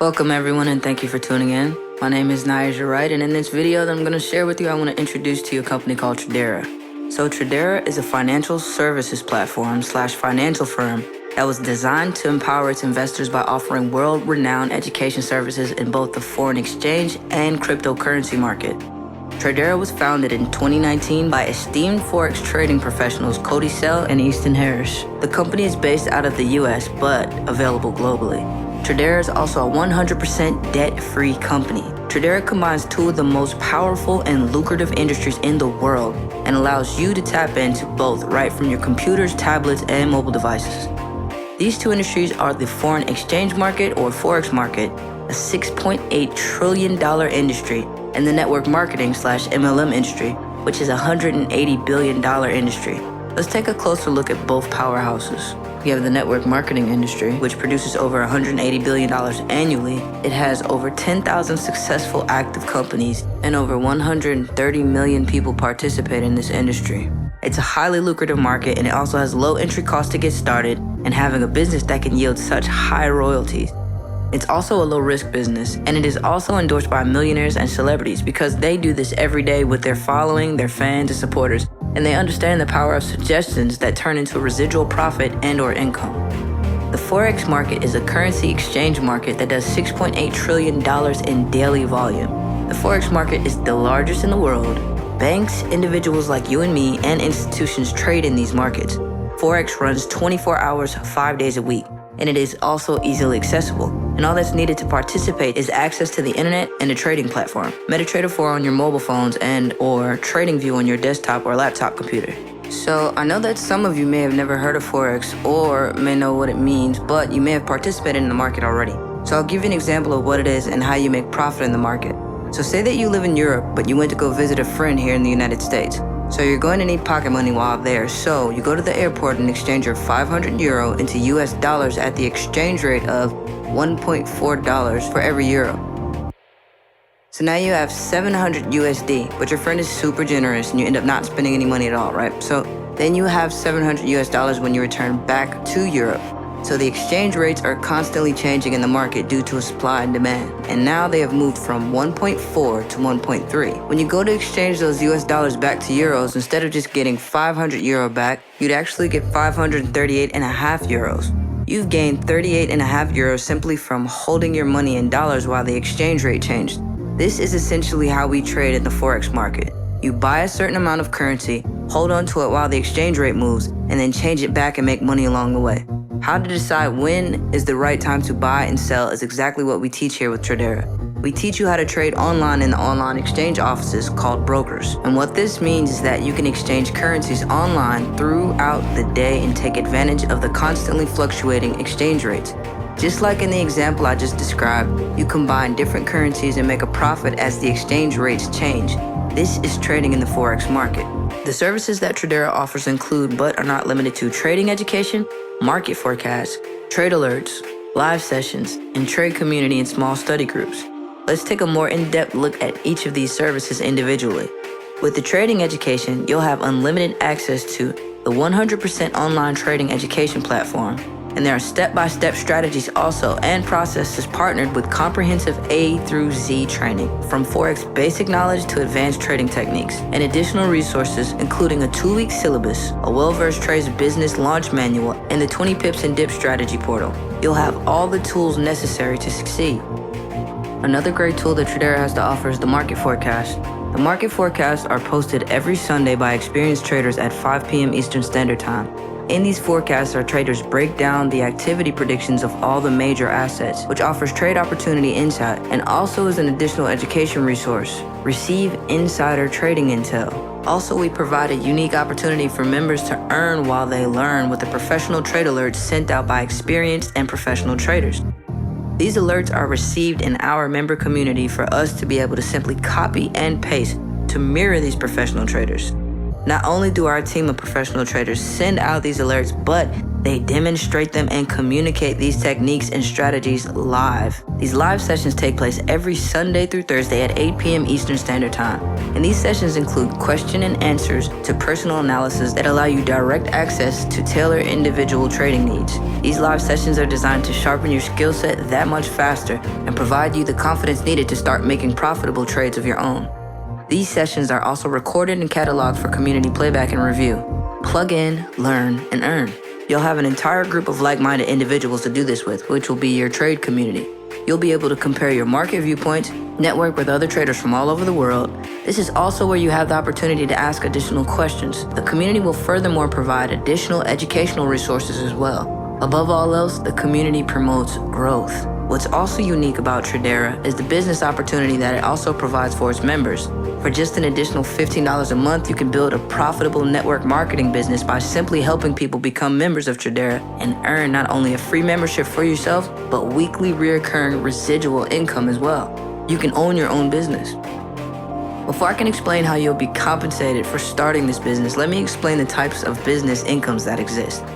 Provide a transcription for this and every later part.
Welcome everyone and thank you for tuning in. My name is Nigel Wright, and in this video that I'm going to share with you, I want to introduce to you a company called Tradera. So Tradera is a financial services platform / financial firm that was designed to empower its investors by offering world-renowned education services in both the foreign exchange and cryptocurrency market. Tradera was founded in 2019 by esteemed Forex trading professionals Cody Sell and Easton Harris. The company is based out of the US but available globally. Tradera is also a 100% debt-free company. Tradera combines two of the most powerful and lucrative industries in the world and allows you to tap into both right from your computers, tablets, and mobile devices. These two industries are the foreign exchange market or Forex market, a $6.8 trillion industry, and the network marketing / MLM industry, which is a $180 billion industry. Let's take a closer look at both powerhouses. We have the network marketing industry, which produces over $180 billion annually. It has over 10,000 successful active companies and over 130 million people participate in this industry. It's a highly lucrative market, and it also has low entry cost to get started and having a business that can yield such high royalties. It's also a low-risk business, and it is also endorsed by millionaires and celebrities because they do this every day with their following, their fans, and supporters, and they understand the power of suggestions that turn into residual profit and/or income. The Forex market is a currency exchange market that does $6.8 trillion in daily volume. The Forex market is the largest in the world. Banks, individuals like you and me, and institutions trade in these markets. Forex runs 24 hours, 5 days a week, and it is also easily accessible. And all that's needed to participate is access to the internet and a trading platform, MetaTrader 4 on your mobile phones and/or TradingView on your desktop or laptop computer. So I know that some of you may have never heard of Forex or may know what it means, but you may have participated in the market already. So I'll give you an example of what it is and how you make profit in the market. So say that you live in Europe, but you went to go visit a friend here in the United States. So you're going to need pocket money while there. So you go to the airport and exchange your 500 euro into US dollars at the exchange rate of $1.4 for every euro. So now you have 700 USD, but your friend is super generous and you end up not spending any money at all, right? So then you have 700 US dollars when you return back to Europe. So the exchange rates are constantly changing in the market due to a supply and demand. And now they have moved from 1.4 to 1.3. When you go to exchange those US dollars back to euros, instead of just getting 500 euro back, you'd actually get 538.5 euros. You've gained 38.5 euros simply from holding your money in dollars while the exchange rate changed. This is essentially how we trade in the Forex market. You buy a certain amount of currency, hold on to it while the exchange rate moves, and then change it back and make money along the way. How to decide when is the right time to buy and sell is exactly what we teach here with Tradera. We teach you how to trade online in the online exchange offices called brokers. And what this means is that you can exchange currencies online throughout the day and take advantage of the constantly fluctuating exchange rates. Just like in the example I just described, you combine different currencies and make a profit as the exchange rates change. This is trading in the Forex market. The services that Tradera offers include, but are not limited to, trading education, market forecasts, trade alerts, live sessions, and trade community and small study groups. Let's take a more in-depth look at each of these services individually. With the trading education, you'll have unlimited access to the 100% online trading education platform, and there are step-by-step strategies also and processes partnered with comprehensive A through Z training, from Forex basic knowledge to advanced trading techniques, and additional resources including a 2-week syllabus, a well-versed trades business launch manual, and the 20 pips and dip strategy portal. You'll have all the tools necessary to succeed. Another great tool that Tradera has to offer is the market forecast. The market forecasts are posted every Sunday by experienced traders at 5 p.m. Eastern Standard Time. In these forecasts, our traders break down the activity predictions of all the major assets, which offers trade opportunity insight and also is an additional education resource. Receive insider trading intel. Also, we provide a unique opportunity for members to earn while they learn with the professional trade alerts sent out by experienced and professional traders. These alerts are received in our member community for us to be able to simply copy and paste to mirror these professional traders. Not only do our team of professional traders send out these alerts, but They demonstrate them and communicate these techniques and strategies live. These live sessions take place every Sunday through Thursday at 8 p.m. Eastern Standard Time. And these sessions include question and answers to personal analysis that allow you direct access to tailor individual trading needs. These live sessions are designed to sharpen your skill set that much faster and provide you the confidence needed to start making profitable trades of your own. These sessions are also recorded and cataloged for community playback and review. Plug in, learn, and earn. You'll have an entire group of like-minded individuals to do this with, which will be your trade community. You'll be able to compare your market viewpoints, network with other traders from all over the world. This is also where you have the opportunity to ask additional questions. The community will furthermore provide additional educational resources as well. Above all else, the community promotes growth. What's also unique about Tradera is the business opportunity that it also provides for its members. For just an additional $15 a month, you can build a profitable network marketing business by simply helping people become members of Tradera and earn not only a free membership for yourself, but weekly recurring residual income as well. You can own your own business. Before I can explain how you'll be compensated for starting this business, let me explain the types of business incomes that exist.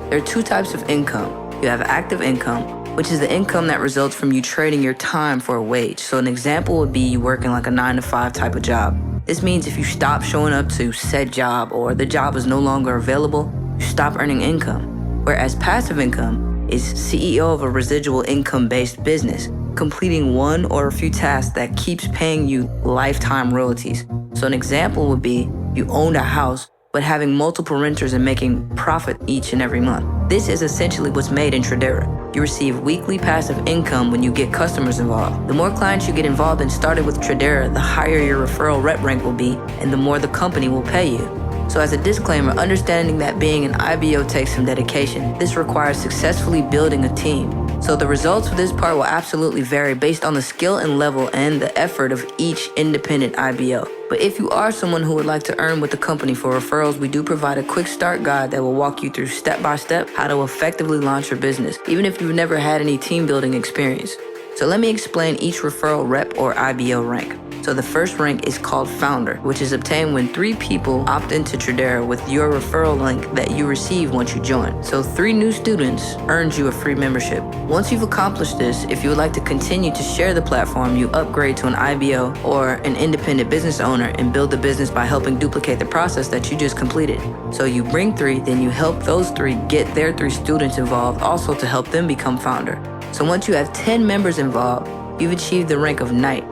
There are two types of income. You have active income, which is the income that results from you trading your time for a wage. So an example would be you working like a 9-to-5 type of job. This means if you stop showing up to said job or the job is no longer available, you stop earning income. Whereas passive income is CEO of a residual income-based business, completing one or a few tasks that keeps paying you lifetime royalties. So an example would be you owned a house, but having multiple renters and making profit each and every month. This is essentially what's made in Tradera. You receive weekly passive income when you get customers involved. The more clients you get involved and started with Tradera, the higher your referral rep rank will be, and the more the company will pay you. So as a disclaimer, understanding that being an IBO takes some dedication, this requires successfully building a team. So the results of this part will absolutely vary based on the skill and level and the effort of each independent IBO. But if you are someone who would like to earn with the company for referrals, we do provide a quick start guide that will walk you through step-by-step how to effectively launch your business, even if you've never had any team building experience. So let me explain each referral rep or IBO rank. So the first rank is called Founder, which is obtained when 3 people opt into Tradera with your referral link that you receive once you join. So 3 new students earns you a free membership. Once you've accomplished this, if you would like to continue to share the platform, you upgrade to an IBO or an independent business owner and build the business by helping duplicate the process that you just completed. So you bring 3, then you help those 3 get their 3 students involved also to help them become Founder. So once you have 10 members involved, you've achieved the rank of Knight.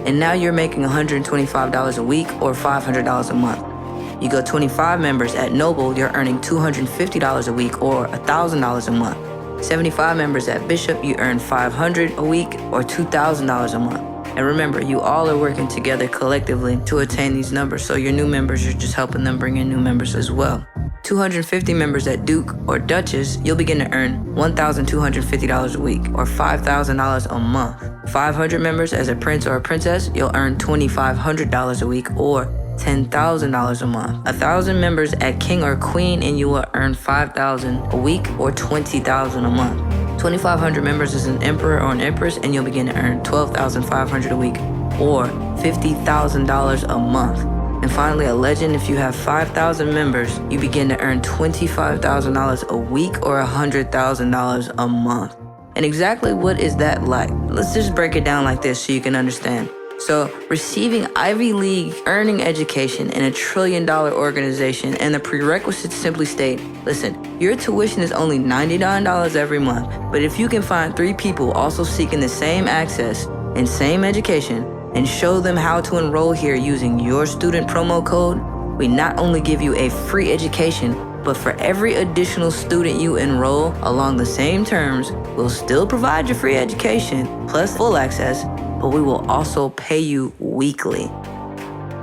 And now you're making $125 a week or $500 a month. You go 25 members at Noble, you're earning $250 a week or $1,000 a month. 75 members at Bishop, you earn $500 a week or $2,000 a month. And remember, you all are working together collectively to attain these numbers. So your new members, you're just helping them bring in new members as well. 250 members at Duke or Duchess, you'll begin to earn $1,250 a week or $5,000 a month. 500 members as a prince or a princess, you'll earn $2,500 a week or $10,000 a month. 1,000 members at King or Queen and you will earn $5,000 a week or $20,000 a month. 2,500 members as an emperor or an empress and you'll begin to earn $12,500 a week or $50,000 a month. And finally, a legend, if you have 5,000 members, you begin to earn $25,000 a week or $100,000 a month. And exactly what is that like? Let's just break it down like this so you can understand. So receiving Ivy League earning education in a $1 trillion organization, and the prerequisites simply state, listen, your tuition is only $99 every month, but if you can find 3 people also seeking the same access and same education, and show them how to enroll here using your student promo code, we not only give you a free education, but for every additional student you enroll along the same terms, we'll still provide you free education plus full access, but we will also pay you weekly.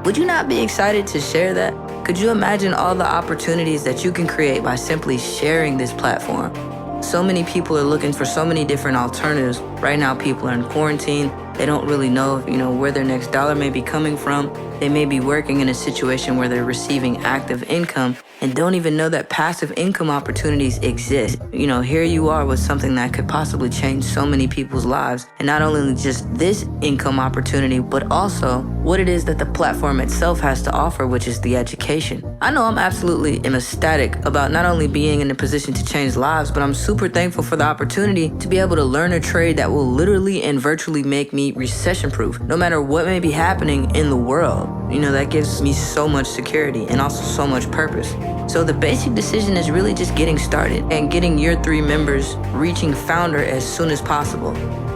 Would you not be excited to share that? Could you imagine all the opportunities that you can create by simply sharing this platform? So many people are looking for so many different alternatives. Right now, people are in quarantine. They don't really know, where their next dollar may be coming from. They may be working in a situation where they're receiving active income and don't even know that passive income opportunities exist. Here you are with something that could possibly change so many people's lives. And not only just this income opportunity, but also what it is that the platform itself has to offer, which is the education. I know I'm absolutely ecstatic about not only being in a position to change lives, but I'm super thankful for the opportunity to be able to learn a trade that will literally and virtually make me recession-proof, no matter what may be happening in the world. That gives me so much security and also so much purpose. So the basic decision is really just getting started and getting your 3 members reaching founder as soon as possible.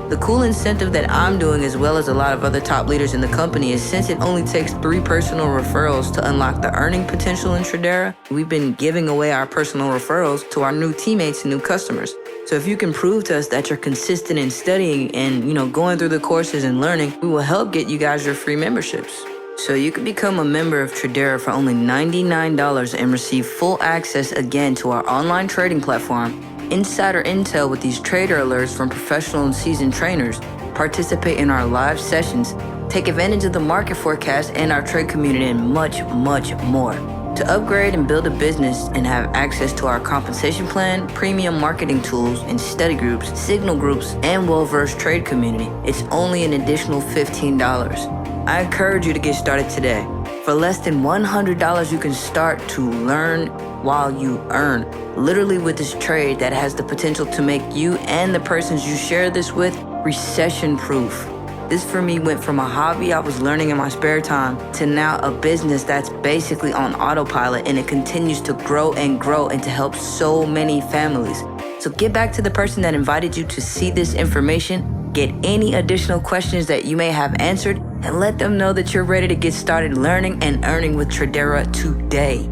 The cool incentive that I'm doing, as well as a lot of other top leaders in the company, is since it only takes 3 personal referrals to unlock the earning potential in Tradera, we've been giving away our personal referrals to our new teammates and new customers. So if you can prove to us that you're consistent in studying and, going through the courses and learning, we will help get you guys your free memberships. So you can become a member of Tradera for only $99 and receive full access again to our online trading platform, insider intel with these trader alerts from professional and seasoned trainers, participate in our live sessions, take advantage of the market forecast and our trade community, and much, much more. To upgrade and build a business and have access to our compensation plan, premium marketing tools, and study groups, signal groups, and well-versed trade community, it's only an additional $15. I encourage you to get started today. For less than $100, you can start to learn while you earn. Literally with this trade that has the potential to make you and the persons you share this with recession-proof. This for me went from a hobby I was learning in my spare time to now a business that's basically on autopilot, and it continues to grow and to help so many families. So get back to the person that invited you to see this information, get any additional questions that you may have answered, and let them know that you're ready to get started learning and earning with Tradera today.